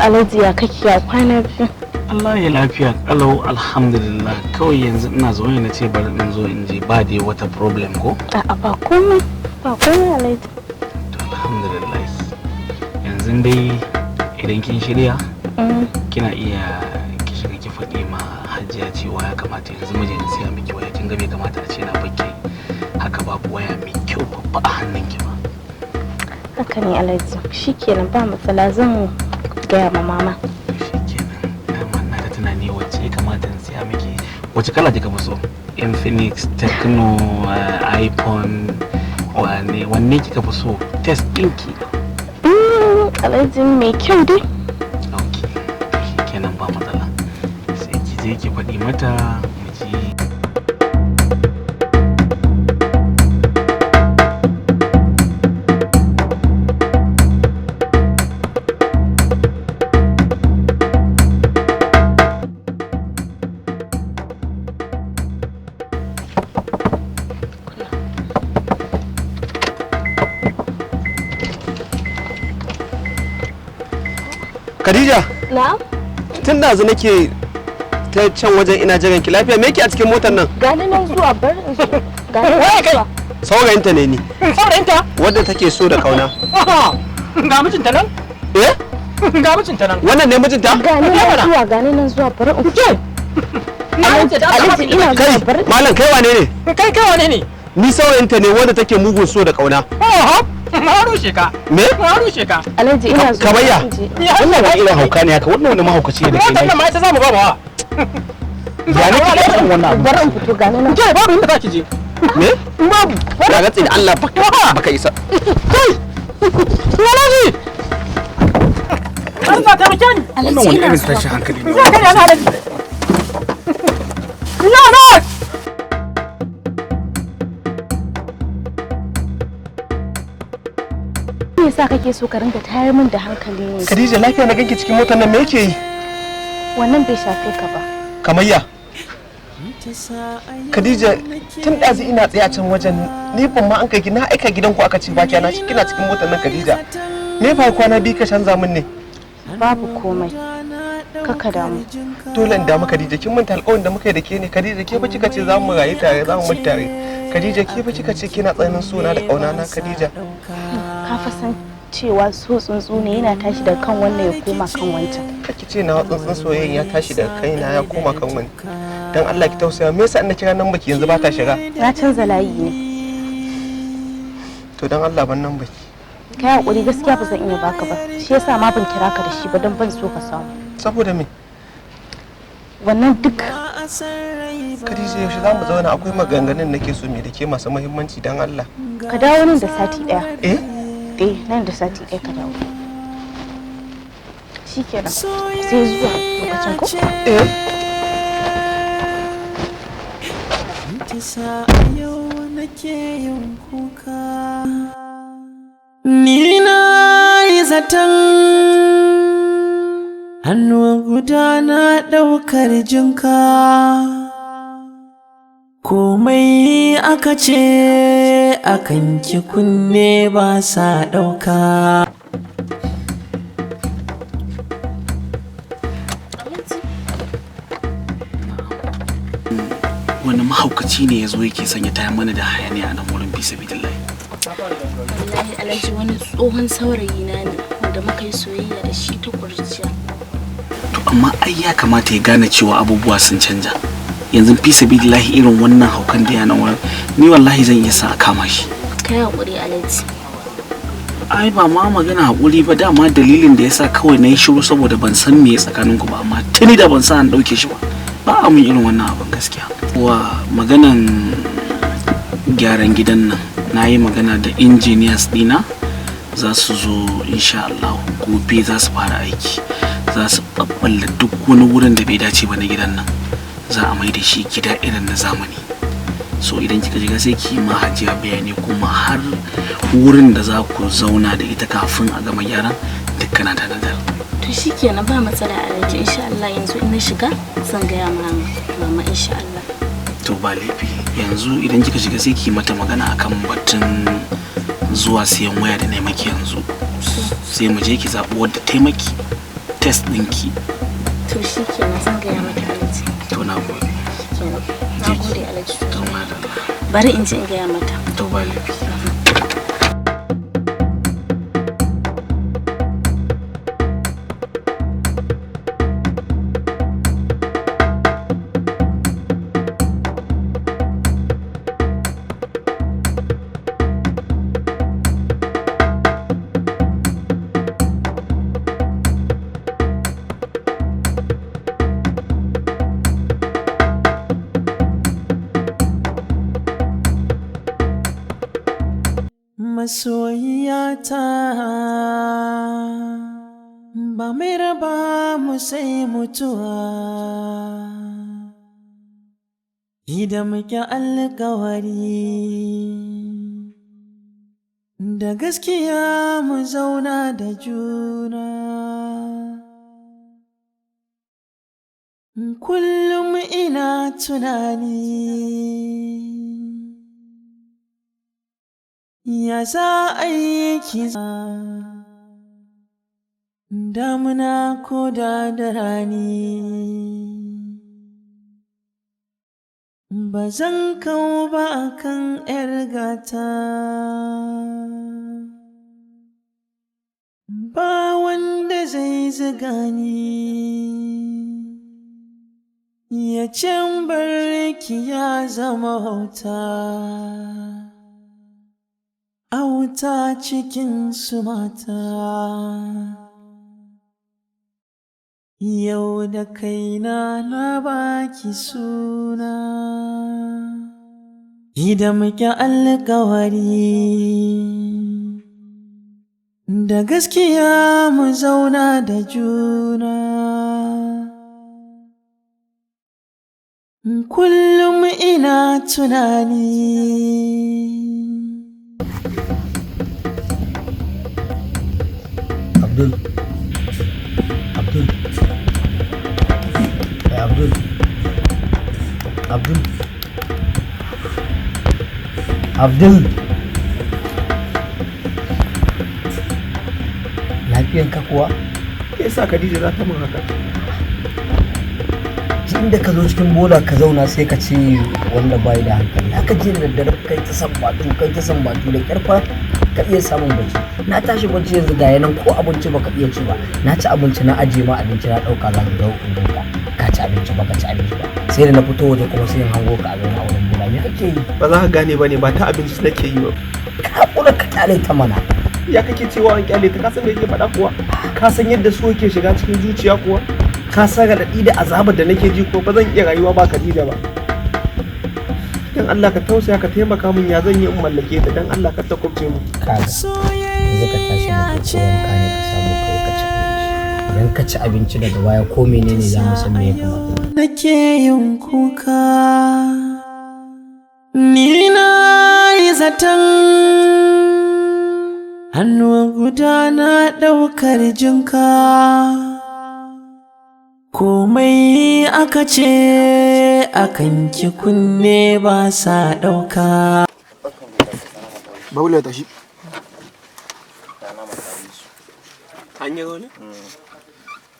Alhaji ya kake ya kwana biyu? Allah ya lafiya kalau alhamdulillah. Kawai yanzu ina zaune na ce bari in zo in je ba dai wata problem ko? A'a ba komai Alhaji. To alhamdulillah. Yanzu dai idan kin shirya kina iya ki shiga ki faɗi ma Hajiya cewa ya kamata yanzu mijin siya miki waya. Kin ga bai kamata a ce na bakke haka babu waya mai kyau babba a hannunki ba. Haka ne Alhaji. Shikenan ba matsala zan gaya ma mama. Wace kala kika fi so? Infinix, Tecno, iPhone, wanne kika fi so? Test ɗinki. Alhaji mai kyau dai. Ok, kenan ba matsala. Sai ki je ki faɗi mata mu ji. Khadija. Na'am. Tun da nake ta can wajen ina jiran ki lafiya me yake a cikin motar nan? Gani nan zuwa bar in zo. Gani nan zuwa. Saurayinta ne ni. Saurayinta? Wadda take so da kauna. Ga mijinta nan? Eh? Ga mijinta nan. Wannan ne mijinta? Gani nan zuwa bar in zo. Alhaji ina zuwa bar. Malam kai wane ne? Kai wane ne? Ni saurayinta ne wanda take mugun so da kauna. Ma rushe ka. Me? Ma rushe ka. Alhaji ina zuwa. Kamayya. Wannan wani irin hauka ne haka? Wannan wani mahaukaci ne da kai. Wannan ma ita zamu ba bawa. Ya ne kike son wannan abu? Bar in fito gani nan. Ke babu inda zaki je. Me? Babu. Ya gatsi da Allah baka isa. Kai. Alhaji. Allah ta muke ni. Wannan wani irin tashin hankali ne. Ya kai Alhaji. Ya na. Me yasa kake so ka ringa tayar min da hankali ne? Khadija lafiya na ganki cikin motar nan me yake yi? Wannan bai shafe ka ba. Kamayya. Khadija tun ɗazu ina tsaye a can wajen ni ban ma an kai na aika gidanku aka ce ba kina cikin motar nan Khadija. Me fa kwana bi ka canza min ne? Babu komai. Kaka damu. Dole in damu Khadija kin manta alƙawarin da muka yi da ke ne Khadija ke fa kika ce za mu rayu tare za mu mutu tare. Khadija ke fa kika ce kina tsananin sona da ƙauna na Khadija. Ka fa san cewa so tsuntsu ne yana tashi daga kan wannan ya koma kan wancan. Kake ce na tsuntsun soyayya ya tashi daga kaina ya koma kan wani. Dan Allah ki tausaya me yasa in na kira nan baki yanzu ba ta shiga? Na canza layi ne. To dan Allah ban nan baki. Kai hakuri gaskiya ba zan iya baka ba. Shi yasa ma ban kira ka da shi ba dan ban so ka samu. Saboda me? Wannan duk Khadija yaushe za mu zauna akwai maganganun nake so me da ke masu muhimmanci dan Allah. Ka dawo nan da sati daya. Eh? Nan da sati ɗaya ka dawo. Shikenan. Sai zuwa lokacin ko? Ni na yi zaton hannu guda na ɗaukar jinka. Komai aka ce akan ki kunne ba sa ɗauka. Wani mahaukaci ne ya zo yake sanya taya mana da hayaniya a nan wurin bisa bidillahi. Wallahi Alhaji wani tsohon saurayi na ne wanda muka yi soyayya da shi ta kurciya. To amma ai ya kamata ya gane cewa abubuwa sun canja. Yanzu fi sabilillahi irin wannan haukan da yana wurin ni wallahi zan iya sa a kama shi. Kai hakuri Alhaji. Ai ba ma magana hakuri ba dama dalilin da yasa kawai na yi shiru saboda ban san me tsakanin ku ba amma tuni da ban sa an dauke shi ba. Ba a mun irin wannan abin gaskiya. Wa maganan gyaran gidan nan na yi magana da engineers dina za su zo insha Allah gobe za su fara aiki. Za su babbala duk wani wurin da bai dace ba na gidan nan. Za a mai da shi gida irin na zamani. So idan kika shiga sai ki ma Hajiya bayani kuma har wurin da za ku zauna da ita kafin a gama gyaran dukkan ta nadar. To shikenan ba matsala Alhaji insha Allah yanzu in na shiga zan gaya mama insha Allah. To ba laifi yanzu idan kika shiga sai ki mata magana akan batun zuwa siyan waya da naimaki yanzu. Sai mu je ki zaɓi wadda taimaki test ɗinki. To shi kenan zan gaya mata Alhaji. To na gode. Na gode Alhaji. To madalla. Bari in je in gaya mata. To ba laifi. Masoyiyata ba mai raba mu sai mutuwa, idan muke alkawari da gaskiya mu zauna da juna. Kullum ina tunani ya za a yi kiza damuna ko da rani, ba zan kawo ba akan 'yar gata, ba wanda zai ziga ni ya can barki ya zama hauta. Auta cikin su mata, yau da kaina na baki suna, idan muke alkawari da gaskiya mu zauna da juna. Kullum ina tunani Abdul. Lafiyanka kuwa? Me yasa Khadija za ta mun haka? Inda ka zo cikin bola ka zauna sai ka ce wanda bai da hankali. Haka je da daddare kai ta sambatu da kyarfa ka iya samun bacci. Na tashi bacci yanzu ga yanan ko abinci baka iya ci ba. Na ci abinci na aje ma abinci na dauka zan ga ubunka. Ka ci abinci ba. Sai da na fito waje kuma sai in hango ka a zauna a wurin bola. Me kake yi? Ba za ka gane bane, ba ta abinci nake yi ba. Ka kula ka kyale ta mana. Ya kake cewa an kyale ta? Ka san me yake faɗa kuwa? Ka san yadda so yake shiga cikin zuciya kuwa? Ka san raɗaɗi da azabar da nake ji ko ba zan iya rayuwa ba Khadija ba. Dan Allah ka tausaya ka taimaka min, ya zan yi in mallake ta, dan Allah ka ta kubce mu. Kaga yanzu ka tashi mu ko wanka ne ka samu kai ka ci abinci. Idan ka ci abinci daga baya ko menene za mu san me ya kamata. Nake yin kuka ni na yi zaton hannu guda na ɗaukar jinka, komai aka ce akan ki kunne ba sa ɗauka. Baule ta shi. An yi role?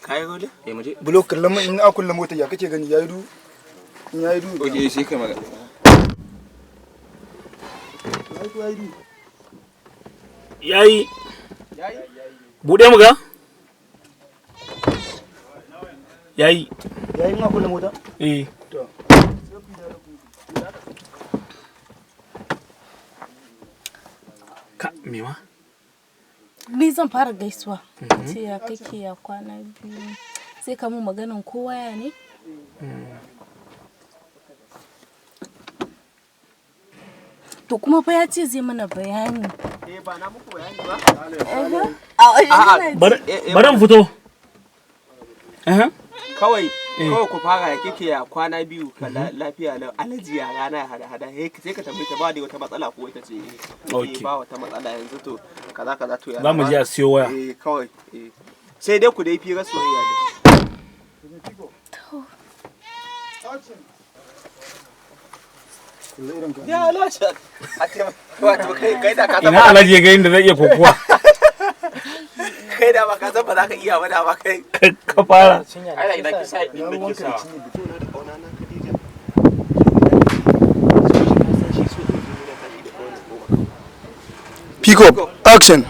Ka yi role? Muje. Bulo kallon mun in a kullum mota ya kake gani yayi du? In yayi du. Oke, sai kai magana. Yayi. Bude mu ga? Yayi. Yayi in a kullum mota? Eh. To. Ka me ma? Ni zan fara gaisuwa. Ce ya kake ya kwana biyu. Sai ka mu maganan kowa ya ne? To kuma fa ya ce zai mana bayani. Ba na muku bayani ba. Bari mu fito. Kawai ku fara ya kike ya kwana biyu ka lafiya lau, Alhaji ya rana ya hada sai ka tambaye ta ba da wata matsala ko ita ce ba wata matsala yanzu to kaza to ya. Za mu je a siyo waya. Kawai sai dai ku dai fira soyayya ne. Ya lashe. Wato kai da ka Ina Alhaji ya ga inda zai iya kokuwa. kai da ba ka san ba za ka iya ba da ba kai ka fara ai da kisa din da kisa Pick up, action.